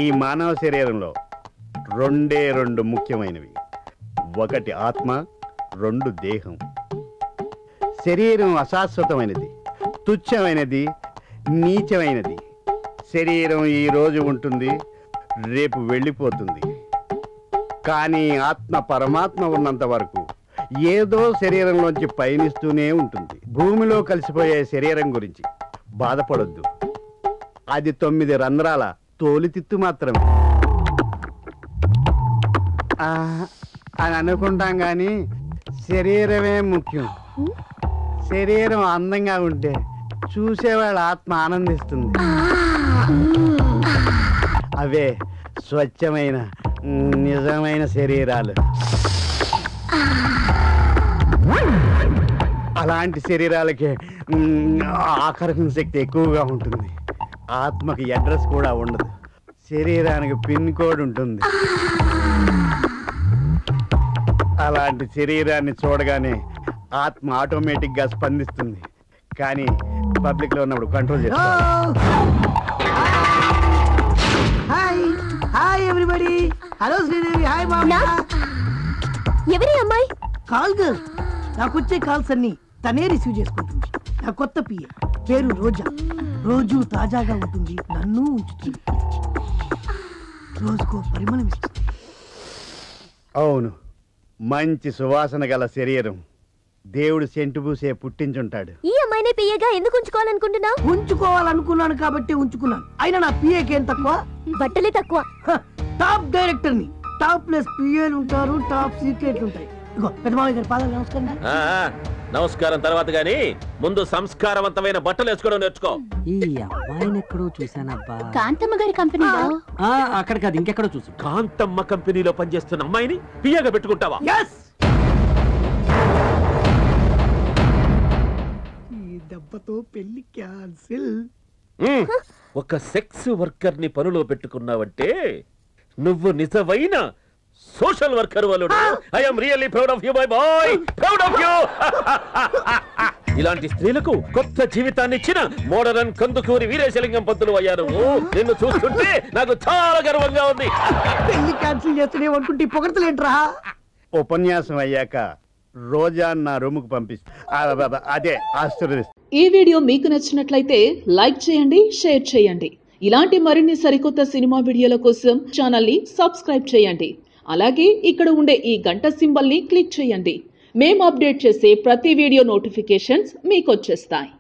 ఈ మానవ శరీరంలో రెండు ముఖ్యమైనవి. ఒకటి ఆత్మ, రెండు దేహం. శరీరం అశాశ్వతమైనది, తుచ్చమైనది, నీచమైనది. శరీరం ఈ రోజు ఉంటుంది, రేపు వెళ్ళిపోతుంది. కానీ ఆత్మ పరమాత్మ ఉన్నంత వరకు ఏదో శరీరంలోంచి పయనిస్తూనే ఉంటుంది. భూమిలో కలిసిపోయే శరీరం గురించి బాధపడొద్దు. అది 9 రంధ్రాల తోలితిత్తు మాత్రమే అని అనుకుంటాం, కానీ శరీరమే ముఖ్యం. శరీరం అందంగా ఉంటే చూసేవాళ్ళ ఆత్మ ఆనందిస్తుంది. అవే స్వచ్ఛమైన నిజమైన శరీరాలు. అలాంటి శరీరాలకే ఆకర్షణ శక్తి ఎక్కువగా ఉంటుంది. ఆత్మకి అడ్రస్ కూడా ఉండదు, శరీరానికి పిన్ కోడ్ ఉంటుంది. అలాంటి శరీరాన్ని చూడగానే ఆత్మ ఆటోమేటిక్గా స్పందిస్తుంది, కానీ పబ్లిక్ లో ఉన్నప్పుడు కంట్రోల్ చేస్తుంది. Hi everybody. Hello Sridevi. Hi మామా. ఎవరి అమ్మాయి? Call girl. నాకు వచ్చే కాల్స్ అన్ని తనే రిసీవ్ చేసుకుంటుంది. నా కొత్త పిఏ పేరు రోజా. రోజు తాజాగా ఉంటుంది, నన్ను ఉంచుతుంది, రోజుకో పరిమళం ఇస్తుంది. అవును, మంచి సువాసన గల శరీరం దేవుడు సెంటు పూసే పుట్టించుంటాడు. ఈ అమ్మాయిని పిఏగా ఎందుకు ఉంచుకోవాలనుకుంటున్నావు? ఉంచుకోవాలనుకున్నాను కాబట్టి ఉంచుకున్నాను. అయినా నా పిఏకి ఏం తక్కువ? బట్టలే తక్కువ. టాప్ డైరెక్టర్ ని. టాప్ ప్లస్ పిఏలు ఉంటారు, టాప్ సీక్రెట్లు ఉంటాయి. ఇగో పెద్ద మామయ్య గారి పాదాలు నమస్కారం. నమస్కారం తర్వాత గాని ముందు సంస్కారవంతమైన బట్టలు వేసుకోవడం నేర్చుకో. ఈ అమ్మాయిని ఎక్కడో చూసానబ్బా. కాంతమ్మ గారి కంపెనీలో. అక్కడ కాదు, ఇంకెక్కడో చూసి. కాంతమ్మ కంపెనీలో పనిచేస్తున్న అమ్మాయిని పియ్యగా పెట్టుకుంటావా? ఈ దెబ్బతో పెళ్లి క్యాన్సిల్. ఒక సెక్స్ వర్కర్ ని పనిలో పెట్టుకున్నావంటే నువ్వు నిజమైన సోషల్ వర్కర్. వలుడు I am really proud of you my boy, proud of you. ఇలాంటి స్త్రీలకు కొత్త జీవితాన్ని ఇచ్చిన మోడరన్ కందుకూరి వీరేశలింగం పంతులు అయ్యారు. నిన్ను చూస్తుంటే నాకు చాలా గర్వంగా ఉంది. పెళ్లి క్యాన్సిల్ చేస్తూనే అనుకుంటే పొగడతలేంట్రా. ఉపన్యాసం అయ్యాక రోజా నా రూముకు పంపిస్తా. అదే ఆశీర్వదిస్తా. ఈ వీడియో మీకు నచ్చినట్లయితే లైక్ చేయండి, షేర్ చేయండి. ఇలాంటి మరిన్ని సరికొత్త సినిమా వీడియోల కోసం ఛానల్ ని సబ్స్క్రైబ్ చేయండి. అలాగే ఇక్కడ ఉండే ఈ గంట సింబల్ ని క్లిక్ చేయండి. మేము అప్డేట్ చేసే ప్రతి వీడియో నోటిఫికేషన్స్ మీకు వచ్చేస్తాయి.